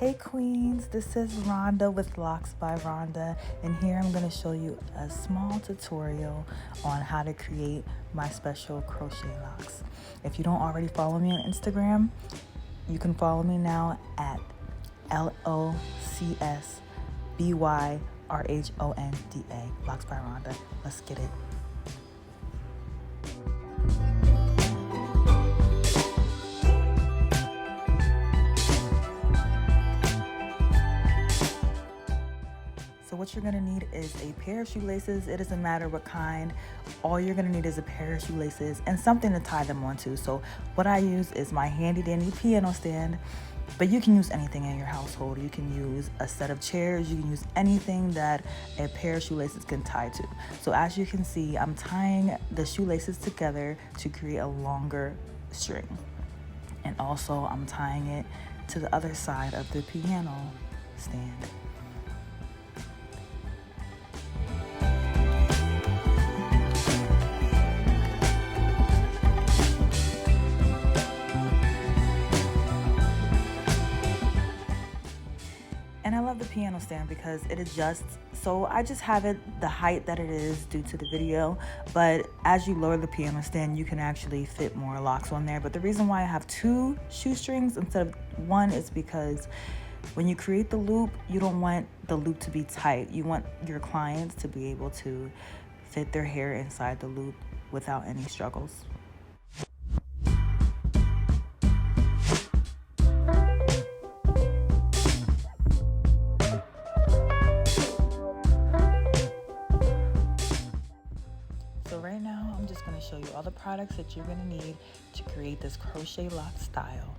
Hey queens, this is Rhonda with Locks by Rhonda, and here I'm going to show you a small tutorial on how to create my special crochet locks. If you don't already follow me on Instagram, you can follow me now at LOCSBYRHONDA, Locks by Rhonda. Let's get it. So what you're gonna need is a pair of shoelaces. It doesn't matter what kind. All you're gonna need is a pair of shoelaces and something to tie them onto. So what I use is my handy dandy piano stand, but you can use anything in your household. You can use a set of chairs. You can use anything that a pair of shoelaces can tie to. So as you can see, I'm tying the shoelaces together to create a longer string. And also I'm tying it to the other side of the piano stand. And I love the piano stand because it adjusts, so I just have it the height that it is due to the video, but as you lower the piano stand, you can actually fit more locks on there. But the reason why I have two shoestrings instead of one is because when you create the loop, you don't want the loop to be tight. You want your clients to be able to fit their hair inside the loop without any struggles. So right now, I'm just going to show you all the products that you're going to need to create this crochet lock style.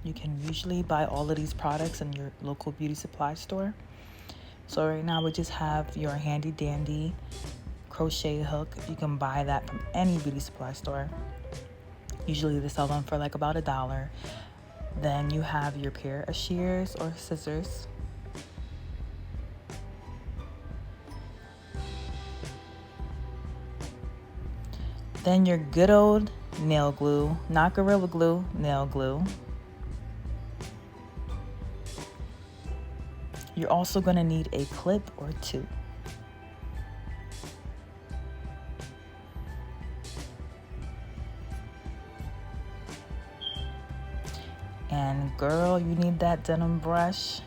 You can usually buy all of these products in your local beauty supply store. So right now, we just have your handy dandy crochet hook. You can buy that from any beauty supply store. Usually they sell them for like about $1. Then you have your pair of shears or scissors. Then your good old nail glue, not Gorilla Glue, nail glue. You're also going to need a clip or two. And girl, you need that denim brush.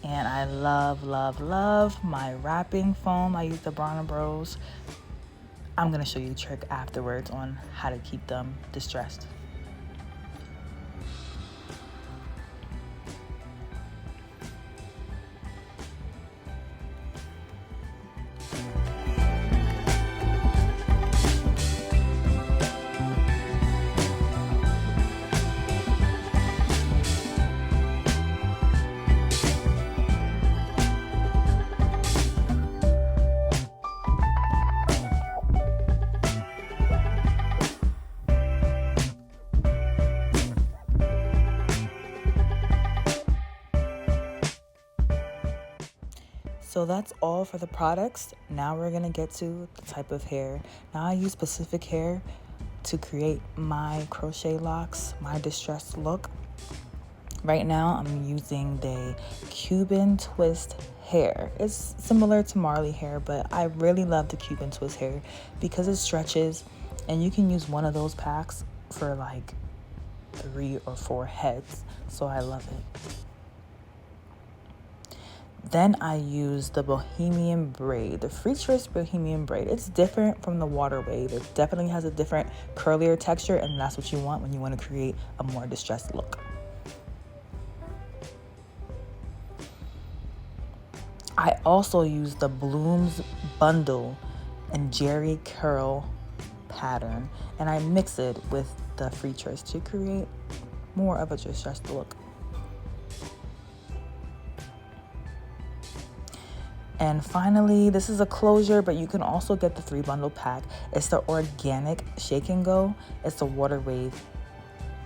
And I love, love, love my wrapping foam. I use the Bronner Bros. I'm gonna show you a trick afterwards on how to keep them distressed. So that's all for the products. Now we're gonna get to the type of hair. Now I use specific hair to create my crochet locks, my distressed look. Right now I'm using the Cuban twist hair. It's similar to Marley hair, but I really love the Cuban twist hair because it stretches and you can use one of those packs for like 3 or 4 heads. So I love it. Then I use the Bohemian braid, the free choice Bohemian braid. It's different from the water wave. It definitely has a different curlier texture, and that's what you want when you want to create a more distressed look. I also use the Blooms bundle and Jerry curl pattern, and I mix it with the free choice to create more of a distressed look. And finally, this is a closure, but you can also get the 3 bundle pack. It's the organic shake and go. It's the water wave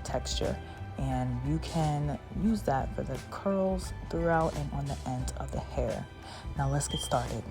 texture. And you can use that for the curls throughout and on the end of the hair. Now let's get started.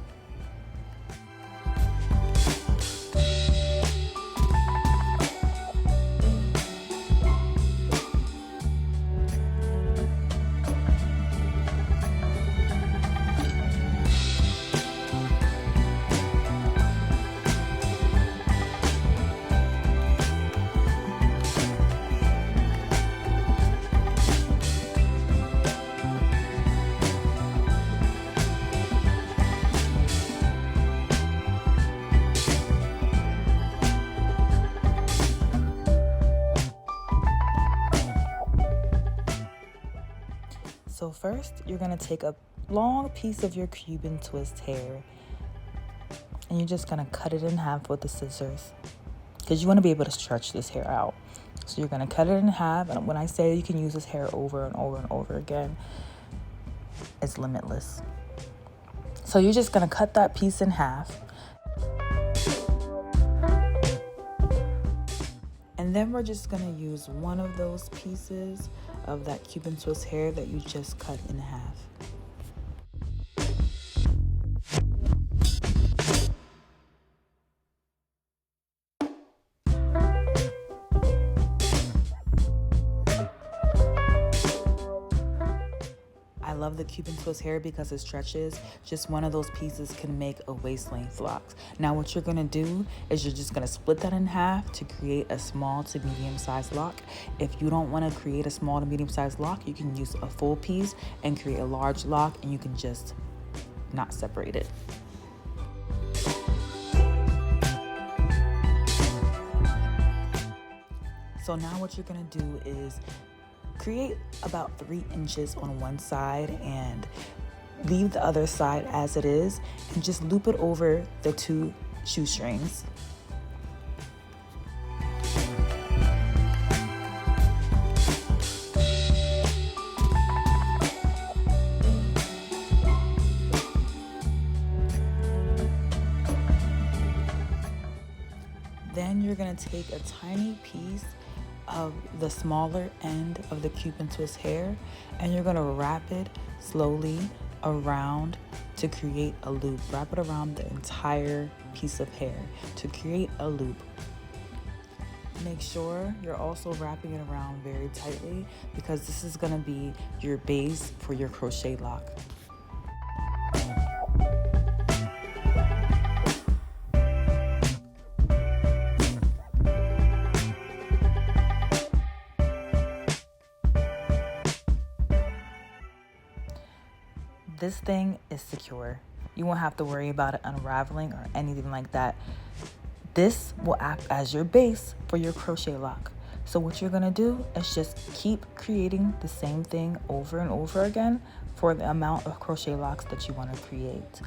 So first, you're going to take a long piece of your Cuban twist hair and you're just going to cut it in half with the scissors because you want to be able to stretch this hair out. So you're going to cut it in half, and when I say you can use this hair over and over and over again, it's limitless. So you're just going to cut that piece in half. And then we're just going to use one of those pieces of that Cuban twist hair that you just cut in half. I love the Cuban twist hair because it stretches. Just one of those pieces can make a waist length lock. Now what you're gonna do is you're just gonna split that in half to create a small to medium sized lock. If you don't wanna create a small to medium sized lock, you can use a full piece and create a large lock, and you can just not separate it. So now what you're gonna do is create about 3 inches on one side and leave the other side as it is, and just loop it over the 2 shoestrings. Then you're gonna take a tiny piece of the smaller end of the Cuban twist hair and you're gonna wrap it slowly around to create a loop. Wrap it around the entire piece of hair to create a loop. Make sure you're also wrapping it around very tightly because this is gonna be your base for your crochet lock. This thing is secure. You won't have to worry about it unraveling or anything like that. This will act as your base for your crochet lock. So what you're gonna do is just keep creating the same thing over and over again for the amount of crochet locks that you want to create.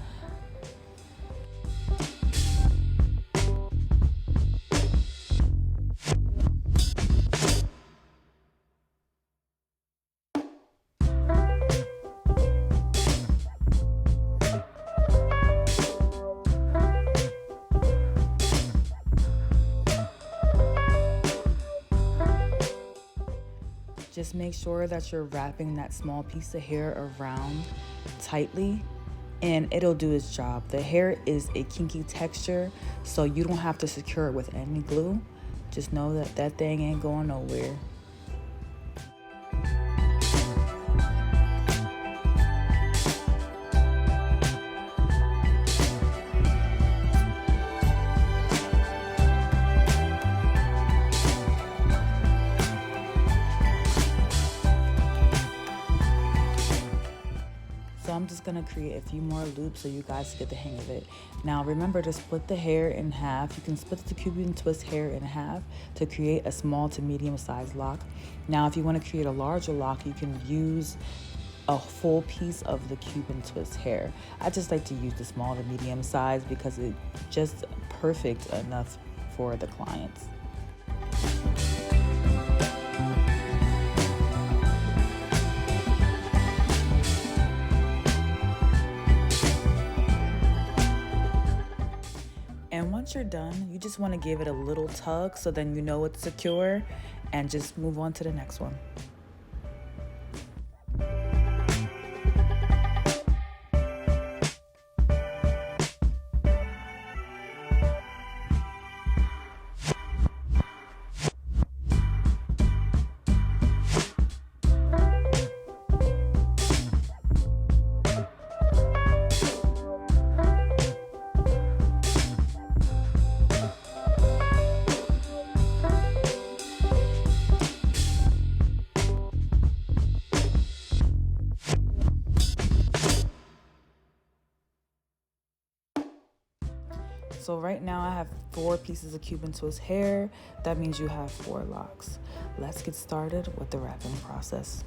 Just make sure that you're wrapping that small piece of hair around tightly and it'll do its job. The hair is a kinky texture, so you don't have to secure it with any glue. Just know that that thing ain't going nowhere. So I'm just gonna create a few more loops so you guys get the hang of it. Now remember to split the hair in half. You can split the Cuban twist hair in half to create a small to medium sized lock. Now if you want to create a larger lock, you can use a full piece of the Cuban twist hair. I just like to use the small to medium size because it's just perfect enough for the clients. And once you're done, you just want to give it a little tug so then you know it's secure and just move on to the next one. So right now I have 4 pieces of Cuban twist hair. That means you have 4 locks. Let's get started with the wrapping process.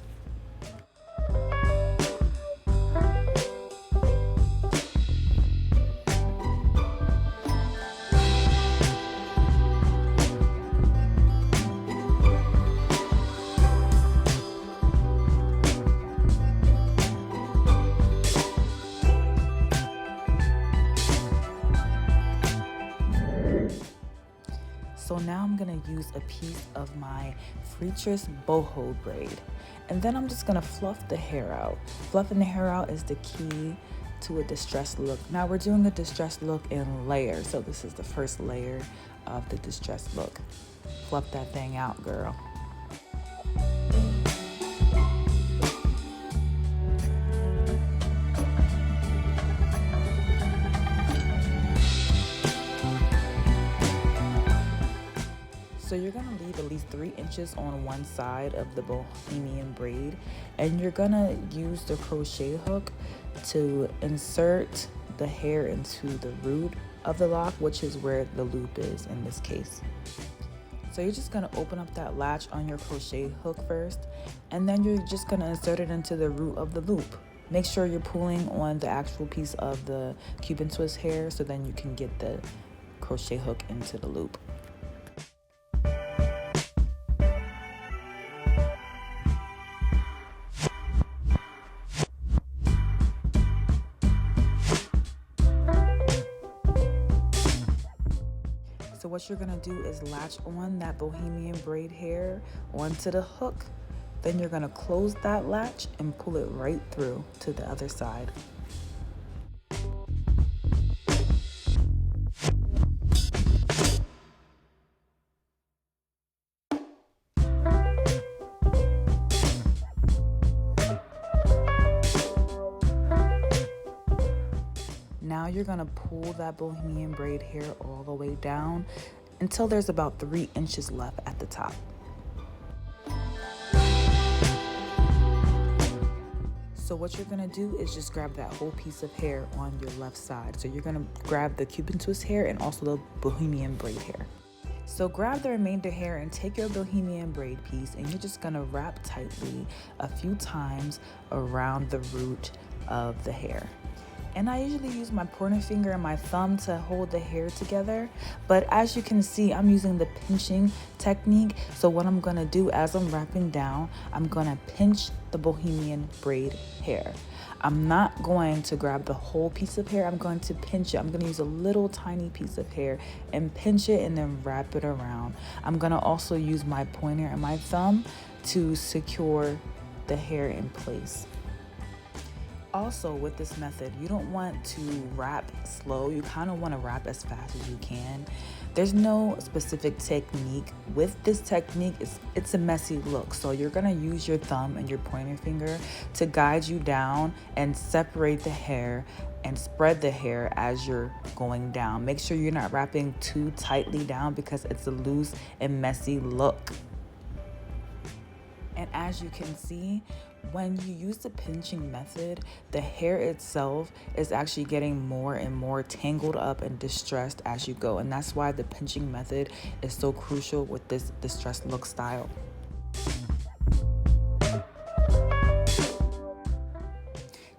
So now I'm gonna use a piece of my Freetress boho braid. And then I'm just gonna fluff the hair out. Fluffing the hair out is the key to a distressed look. Now we're doing a distressed look in layers. So this is the first layer of the distressed look. Fluff that thing out, girl. So you're gonna leave at least 3 inches on one side of the bohemian braid, and you're gonna use the crochet hook to insert the hair into the root of the lock, which is where the loop is in this case. So you're just gonna open up that latch on your crochet hook first, and then you're just gonna insert it into the root of the loop. Make sure you're pulling on the actual piece of the Cuban twist hair so then you can get the crochet hook into the loop. So what you're gonna do is latch on that bohemian braid hair onto the hook. Then you're gonna close that latch and pull it right through to the other side. Now you're gonna pull that bohemian braid hair all the way down until there's about 3 inches left at the top. So what you're gonna do is just grab that whole piece of hair on your left side. So you're gonna grab the Cuban twist hair and also the bohemian braid hair. So grab the remainder hair and take your bohemian braid piece, and you're just gonna wrap tightly a few times around the root of the hair. And I usually use my pointer finger and my thumb to hold the hair together. But as you can see, I'm using the pinching technique. So what I'm gonna do as I'm wrapping down, I'm gonna pinch the bohemian braid hair. I'm not going to grab the whole piece of hair. I'm going to pinch it. I'm gonna use a little tiny piece of hair and pinch it and then wrap it around. I'm gonna also use my pointer and my thumb to secure the hair in place. Also, with this method, you don't want to wrap slow. You kind of want to wrap as fast as you can. There's no specific technique. With this technique, it's a messy look. So you're going to use your thumb and your pointer finger to guide you down and separate the hair and spread the hair as you're going down. Make sure you're not wrapping too tightly down because it's a loose and messy look. And as you can see, when you use the pinching method, the hair itself is actually getting more and more tangled up and distressed as you go. And that's why the pinching method is so crucial with this distressed look style.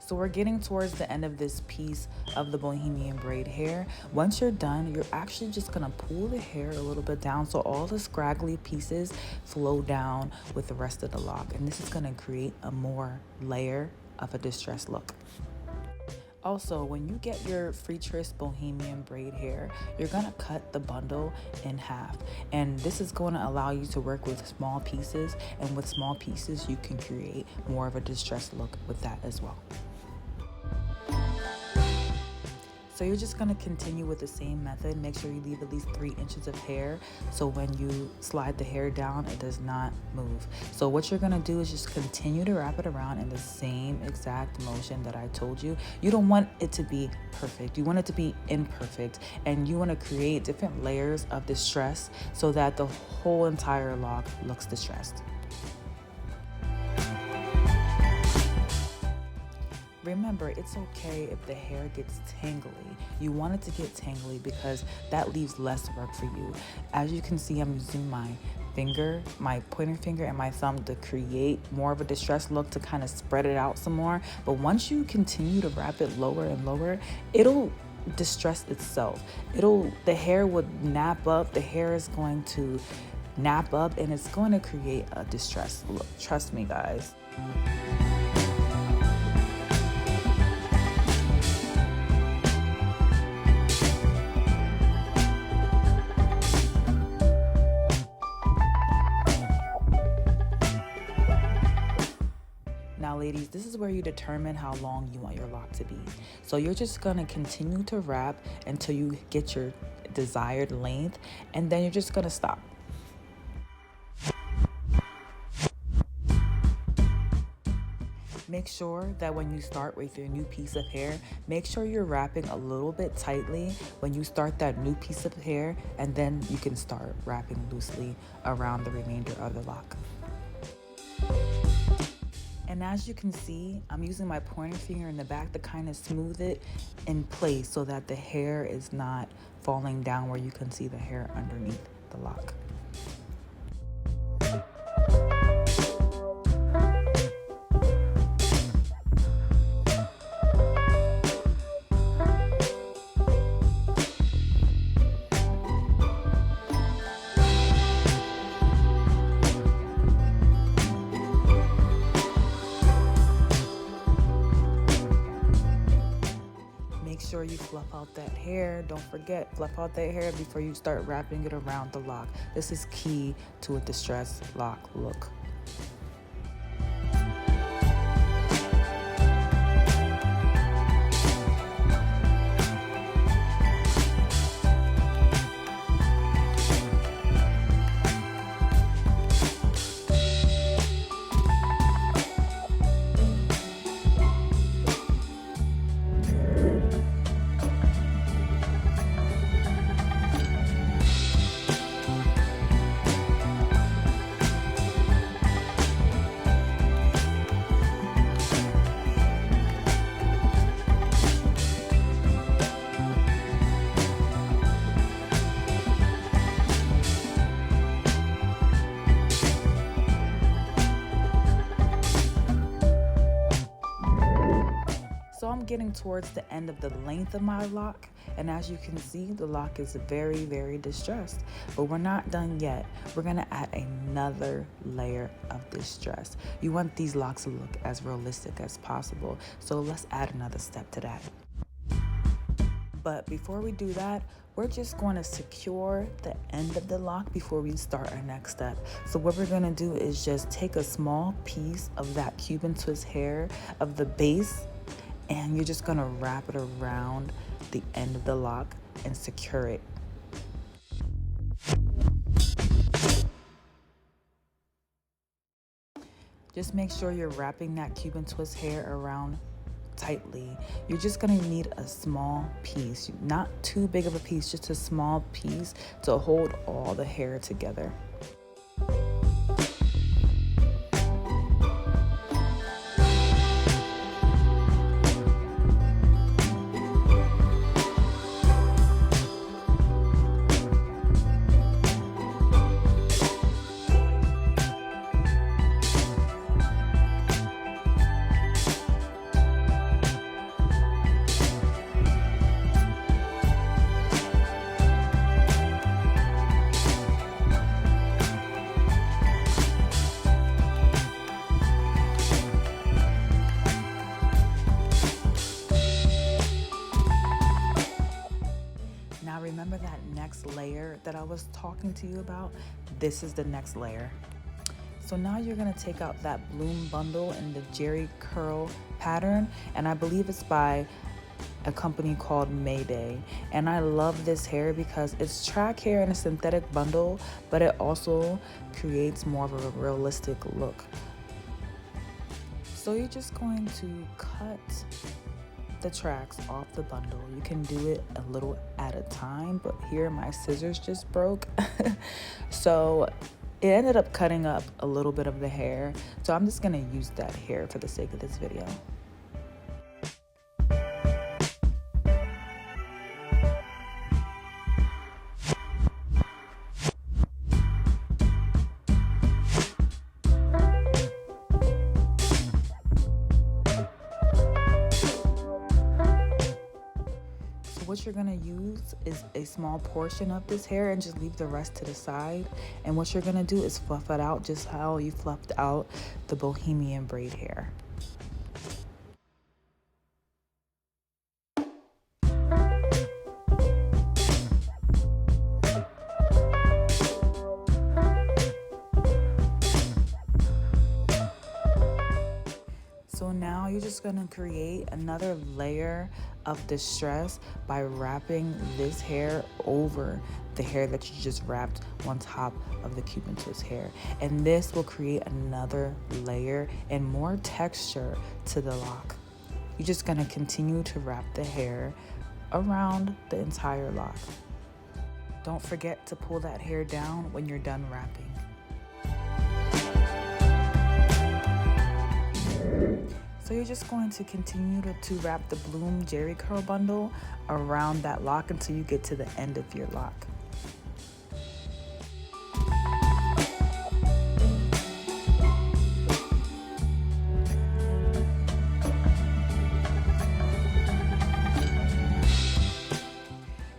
So we're getting towards the end of this piece of the bohemian braid hair. Once you're done, you're actually just gonna pull the hair a little bit down so all the scraggly pieces flow down with the rest of the lock. And this is gonna create a more layer of a distressed look. Also, when you get your Freetress bohemian braid hair, you're gonna cut the bundle in half. And this is gonna allow you to work with small pieces. And with small pieces, you can create more of a distressed look with that as well. So you're just gonna continue with the same method. Make sure you leave at least 3 inches of hair so when you slide the hair down, it does not move. So what you're gonna do is just continue to wrap it around in the same exact motion that I told you. You don't want it to be perfect. You want it to be imperfect, and you wanna create different layers of distress so that the whole entire lock looks distressed. Remember, it's okay if the hair gets tangly. You want it to get tangly because that leaves less work for you. As you can see, I'm using my finger, my pointer finger and my thumb to create more of a distressed look to kind of spread it out some more. But once you continue to wrap it lower and lower, it'll distress itself. The hair would nap up. The hair is going to nap up and it's going to create a distressed look. Trust me, guys. ladies, this is where you determine how long you want your lock to be. So you're just going to continue to wrap until you get your desired length, and then you're just going to stop. Make sure that when you start with your new piece of hair, make sure you're wrapping a little bit tightly when you start that new piece of hair, and then you can start wrapping loosely around the remainder of the lock. And as you can see, I'm using my pointer finger in the back to kind of smooth it in place so that the hair is not falling down where you can see the hair underneath the lock. Make sure you fluff out that hair. Don't forget, fluff out that hair before you start wrapping it around the lock. This is key to a distressed lock look. So I'm getting towards the end of the length of my lock, and as you can see, the lock is very, very distressed. But we're not done yet. We're gonna add another layer of distress. You want these locks to look as realistic as possible, so let's add another step to that. But before we do that, we're just going to secure the end of the lock before we start our next step. So what we're going to do is just take a small piece of that Cuban twist hair of the base, and you're just going to wrap it around the end of the lock and secure it. Just make sure you're wrapping that Cuban twist hair around tightly. You're just going to need a small piece, not too big of a piece, just a small piece to hold all the hair together. Now remember that next layer that I was talking to you about? This is the next layer. So now you're gonna take out that bloom bundle in the Jerry curl pattern, and I believe it's by a company called Mayday. And I love this hair because it's track hair in a synthetic bundle, but it also creates more of a realistic look. So you're just going to cut the tracks off the bundle. You can do it a little at a time, but here my scissors just broke. So it ended up cutting up a little bit of the hair. So I'm just gonna use that hair for the sake of this video. What you're gonna use is a small portion of this hair and just leave the rest to the side. And what you're gonna do is fluff it out just how you fluffed out the bohemian braid hair. So you're just gonna create another layer of distress by wrapping this hair over the hair that you just wrapped on top of the Cuban twist hair. And this will create another layer and more texture to the lock. You're just gonna continue to wrap the hair around the entire lock. Don't forget to pull that hair down when you're done wrapping. So you're just going to continue to wrap the Bloom Jerry Curl bundle around that lock until you get to the end of your lock.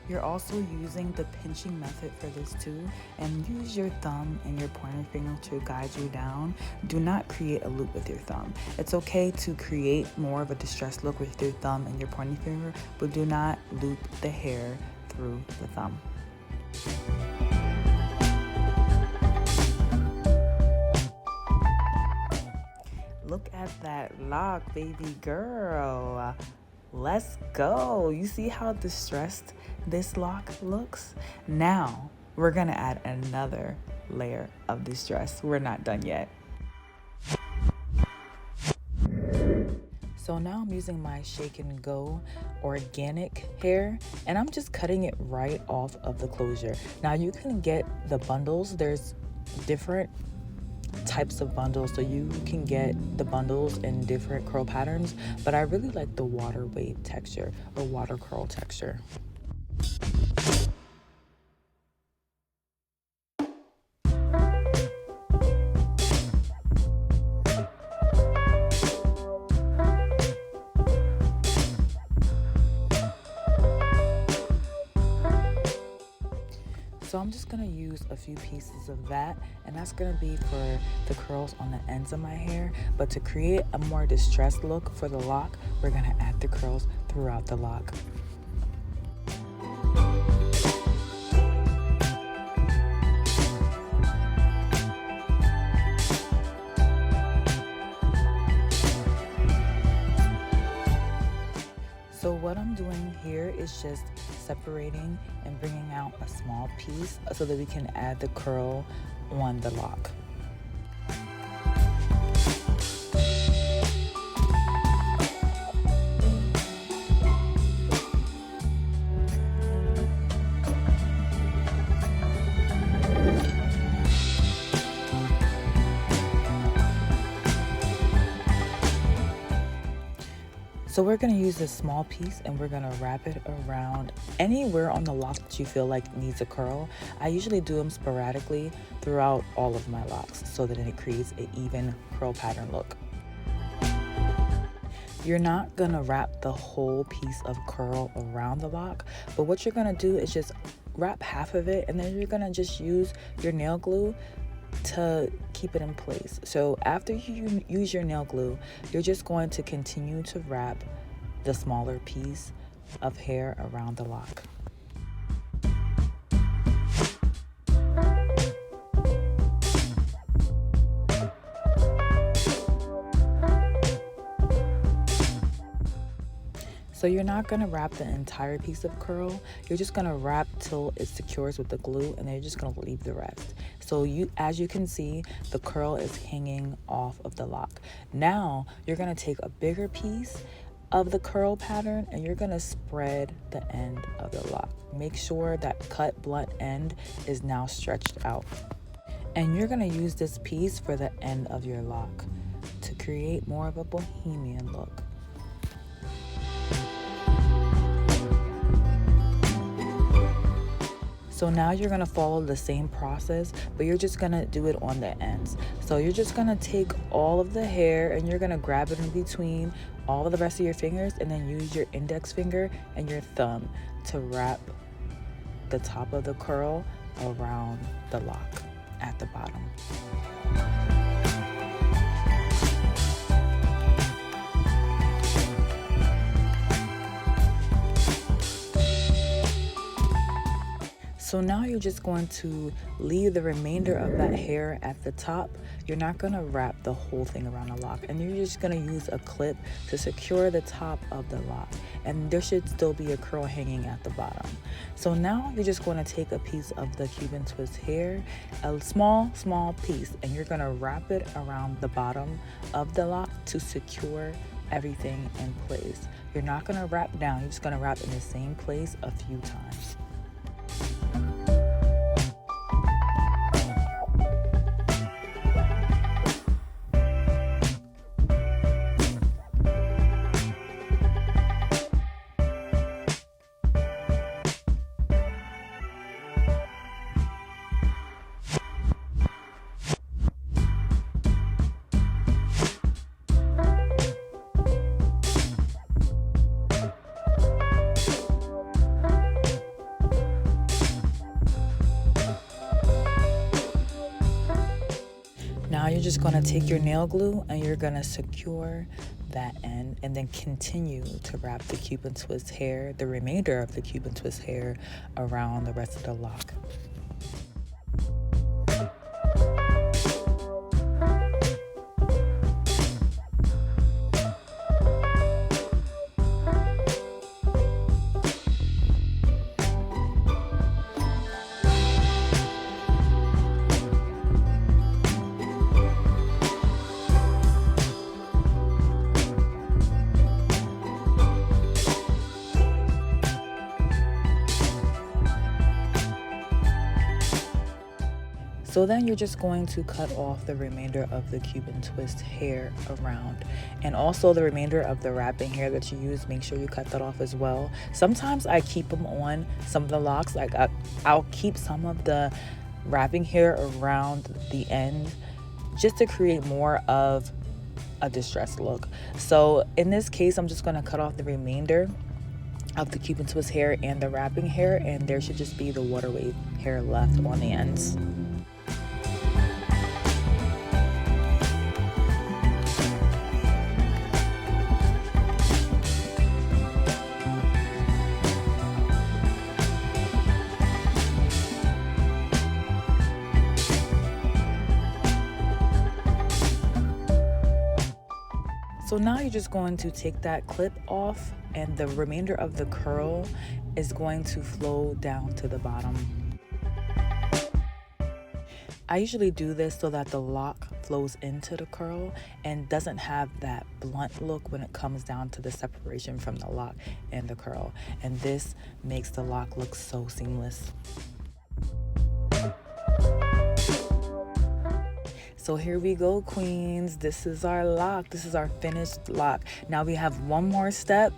You're also using the pinching method for this too, and use your thumb and your pointer finger to guide you down. Do not create a loop with your thumb. It's okay to create more of a distressed look with your thumb and your pointer finger, but do not loop the hair through the thumb. Look at that lock, baby girl. Let's go. You see how distressed this lock looks? Now we're gonna add another layer of distress. We're not done yet. So now I'm using my Shake and Go organic hair, and I'm just cutting it right off of the closure. Now you can get the bundles. There's different types of bundles, so you can get the bundles in different curl patterns, but I really like the water wave texture or water curl texture. So I'm just gonna use a few pieces of that, and that's gonna be for the curls on the ends of my hair. But to create a more distressed look for the lock, we're gonna add the curls throughout the lock. So what I'm doing here is just separating and bringing out a small piece so that we can add the curl on the lock. So we're gonna use this small piece and we're gonna wrap it around anywhere on the lock that you feel like needs a curl. I usually do them sporadically throughout all of my locks so that it creates an even curl pattern look. You're not gonna wrap the whole piece of curl around the lock, but what you're gonna do is just wrap half of it, and then you're gonna just use your nail glue to keep it in place. So after you use your nail glue, you're just going to continue to wrap the smaller piece of hair around the lock. So you're not gonna wrap the entire piece of curl. You're just gonna wrap till it secures with the glue, and then you're just gonna leave the rest. So as you can see, the curl is hanging off of the lock. Now you're gonna take a bigger piece of the curl pattern and you're gonna spread the end of the lock. Make sure that cut blunt end is now stretched out. And you're gonna use this piece for the end of your lock to create more of a bohemian look. So now you're gonna follow the same process, but you're just gonna do it on the ends. So you're just gonna take all of the hair and you're gonna grab it in between all of the rest of your fingers, and then use your index finger and your thumb to wrap the top of the curl around the lock at the bottom. So So now you're just going to leave the remainder of that hair at the top. You're not going to wrap the whole thing around the lock, and you're just going to use a clip to secure the top of the lock, and there should still be a curl hanging at the bottom. So now you're just going to take a piece of the Cuban twist hair, a small piece, and you're going to wrap it around the bottom of the lock to secure everything in place. You're not going to wrap down, you're just going to wrap in the same place a few times. Now you're just going to take your nail glue and you're going to secure that end, and then continue to wrap the Cuban twist hair, the remainder of the Cuban twist hair, around the rest of the lock. So then you're just going to cut off the remainder of the Cuban twist hair around, and also the remainder of the wrapping hair that you use, make sure you cut that off as well. Sometimes I keep them on some of the locks, like I'll keep some of the wrapping hair around the end just to create more of a distressed look. So in this case, I'm just going to cut off the remainder of the Cuban twist hair and the wrapping hair, and there should just be the water wave hair left on the ends. So now you're just going to take that clip off, and the remainder of the curl is going to flow down to the bottom. I usually do this so that the lock flows into the curl and doesn't have that blunt look when it comes down to the separation from the lock and the curl. And this makes the lock look so seamless. So here we go, queens. This is our lock. This is our finished lock. Now we have one more step,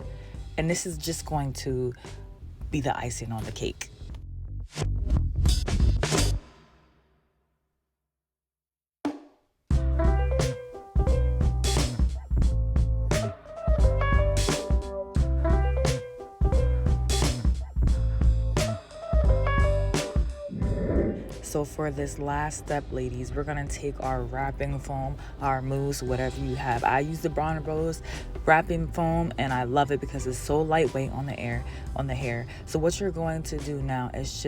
and this is just going to be the icing on the cake. So for this last step, ladies, we're gonna take our wrapping foam, our mousse, whatever you have. I use the Brown & Rose wrapping foam, and I love it because it's so lightweight on the hair. So what you're going to do now is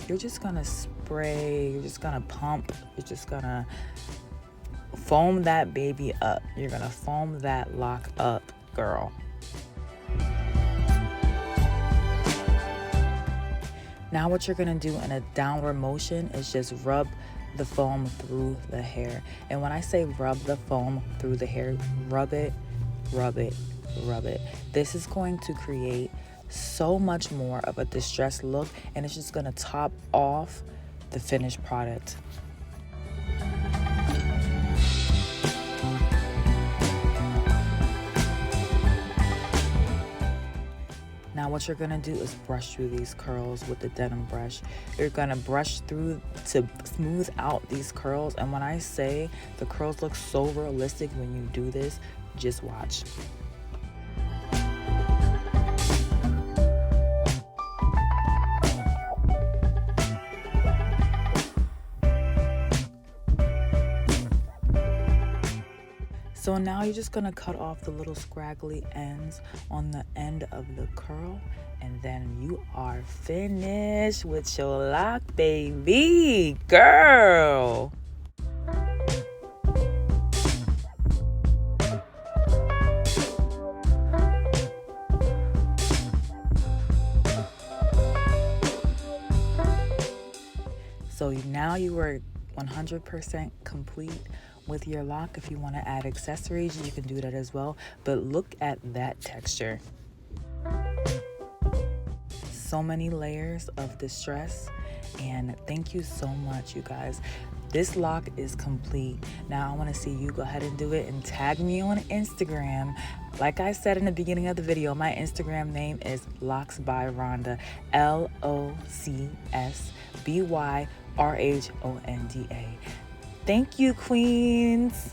you're just gonna spray, you're just gonna pump, you're just gonna foam that baby up. You're gonna foam that lock up, girl. Now what you're gonna do in a downward motion is just rub the foam through the hair. And when I say rub the foam through the hair, rub it, rub it, rub it. This is going to create so much more of a distressed look, and it's just gonna top off the finished product. Now what you're gonna do is brush through these curls with the denim brush. You're gonna brush through to smooth out these curls. And when I say the curls look so realistic when you do this, just watch. So now you're just gonna cut off the little scraggly ends on the end of the curl, and then you are finished with your lock, baby girl. So now you are 100% complete with your lock. If you want to add accessories, you can do that as well. But look at that texture. So many layers of distress, and thank you so much, you guys. This lock is complete. Now I want to see you go ahead and do it and tag me on Instagram. Like I said in the beginning of the video, my Instagram name is Locks by Rhonda, LOCSBYRHONDA. Thank you, queens.